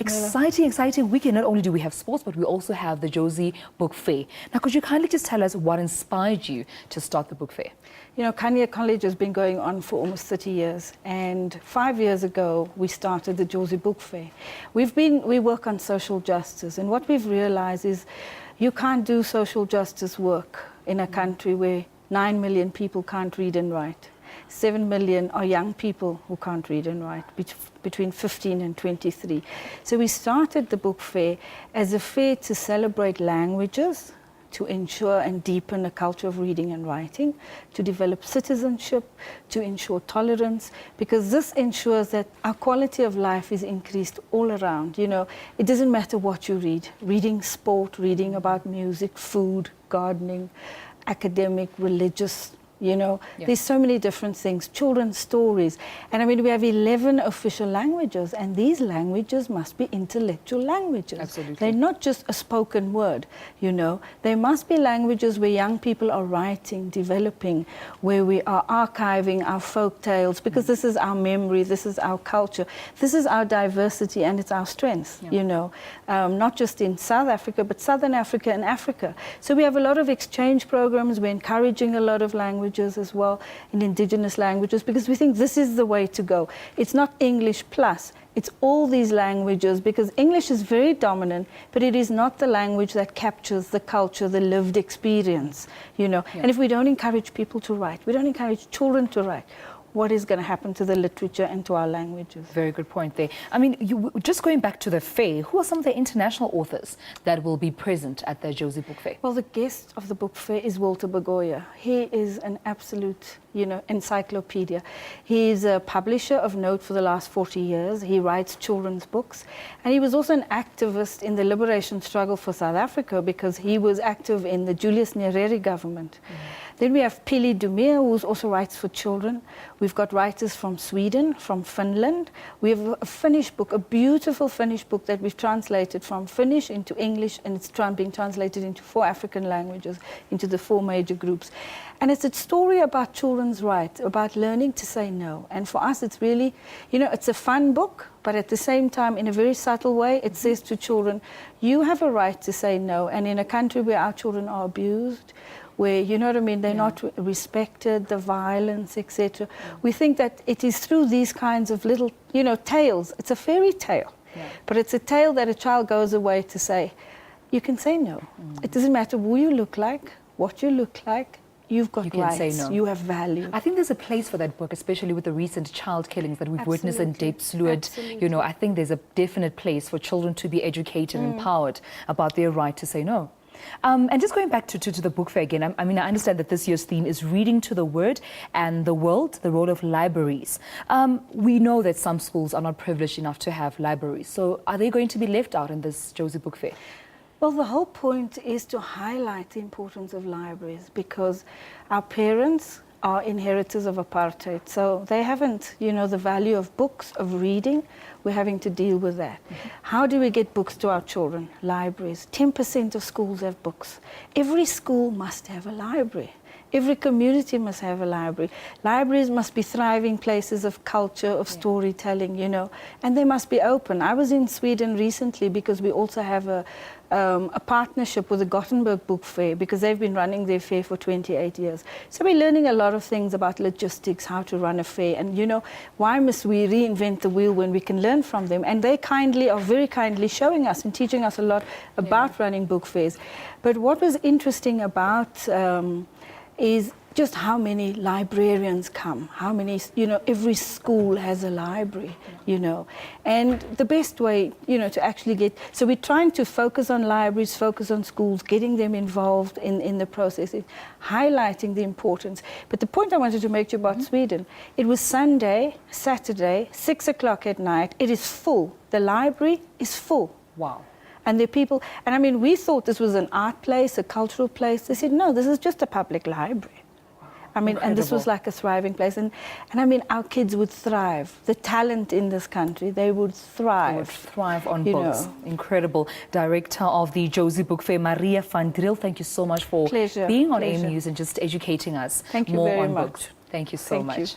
Exciting weekend. Not only do we have sports, but we also have the Jozi Book Fair. Now, could you kindly just tell us what inspired you to start the book fair? You know, Kanye College has been going on for almost 30 years, and 5 years ago we started the Jozi Book Fair. We work on social justice, and what we've realized is you can't do social justice work in a country where 9 million people can't read and write. 7 million are young people who can't read and write, between 15 and 23. So we started the book fair as a fair to celebrate languages, to ensure and deepen a culture of reading and writing, to develop citizenship, to ensure tolerance, because this ensures that our quality of life is increased all around. You know, it doesn't matter what you read, reading sport, reading about music, food, gardening, academic, religious, you know, There's so many different things, children's stories. And I mean, we have 11 official languages, and these languages must be intellectual languages. Absolutely. They're not just a spoken word, you know. They must be languages where young people are writing, developing, where we are archiving our folk tales, because this is our memory, this is our culture, this is our diversity, and it's our strength, you know, not just in South Africa, but Southern Africa and Africa. So we have a lot of exchange programs. We're encouraging a lot of languages as well, in indigenous languages, because we think this is the way to go. It's not English plus, it's all these languages, because English is very dominant, but it is not the language that captures the culture, the lived experience, you know. And if we don't encourage people to write, we don't encourage children to write, what is going to happen to the literature and to our languages? Very good point there. I mean, just going back to the fair, who are some of the international authors that will be present at the Jozi Book Fair? Well, the guest of the book fair is Walter Begoya. He is an absolute, you know, encyclopedia. He is a publisher of note for the last 40 years. He writes children's books. And he was also an activist in the liberation struggle for South Africa, because he was active in the Julius Nyerere government. Then we have Pili Dumir, who also writes for children. We've got writers from Sweden, from Finland. We have a Finnish book, a beautiful Finnish book that we've translated from Finnish into English, and it's being translated into 4 African languages, into the 4 major groups. And it's a story about children's rights, about learning to say no. And for us, it's really, you know, it's a fun book, but at the same time, in a very subtle way, it says to children, you have a right to say no. And in a country where our children are abused, where, you know what I mean, they're not respected, the violence, etc. We think that it is through these kinds of little, you know, tales. It's a fairy tale, but it's a tale that a child goes away to say, you can say no. It doesn't matter who you look like, what you look like, you've got rights, say no. You have value. I think there's a place for that book, especially with the recent child killings that we've witnessed in Diepsloot. You know, I think there's a definite place for children to be educated and empowered about their right to say no. And just going back to the book fair again, I mean, I understand that this year's theme is reading to the word and the world, the role of libraries. We know that some schools are not privileged enough to have libraries. So are they going to be left out in this Jozi Book Fair? Well, the whole point is to highlight the importance of libraries, because our parents are inheritors of apartheid. So they haven't, you know, the value of books, of reading. We're having to deal with that. How do we get books to our children? Libraries. 10% of schools have books. Every school must have a library. Every community must have a library. Libraries must be thriving places of culture, of storytelling, you know, and they must be open. I was in Sweden recently because we also have a partnership with the Gothenburg Book Fair, because they've been running their fair for 28 years. So we're learning a lot of things about logistics, how to run a fair, and, you know, why must we reinvent the wheel when we can learn from them? And they are very kindly showing us and teaching us a lot about running book fairs. But what was interesting about is just how many librarians come, how many, you know, every school has a library, you know. And the best way, you know, to actually get, so we're trying to focus on libraries, focus on schools, getting them involved in the process, highlighting the importance. But the point I wanted to make to you about Sweden, it was Sunday, Saturday, 6 o'clock at night, it is full. The library is full. Wow. And the people, and I mean, we thought this was an art place, a cultural place. They said, no, this is just a public library. I mean, and this was like a thriving place. And I mean, our kids would thrive. The talent in this country, they would thrive. They would thrive on books. Incredible. Director of the Jozi Book Fair, Maria van Vandriel, thank you so much for being on AIM News and just educating us more on books. Thank you so much.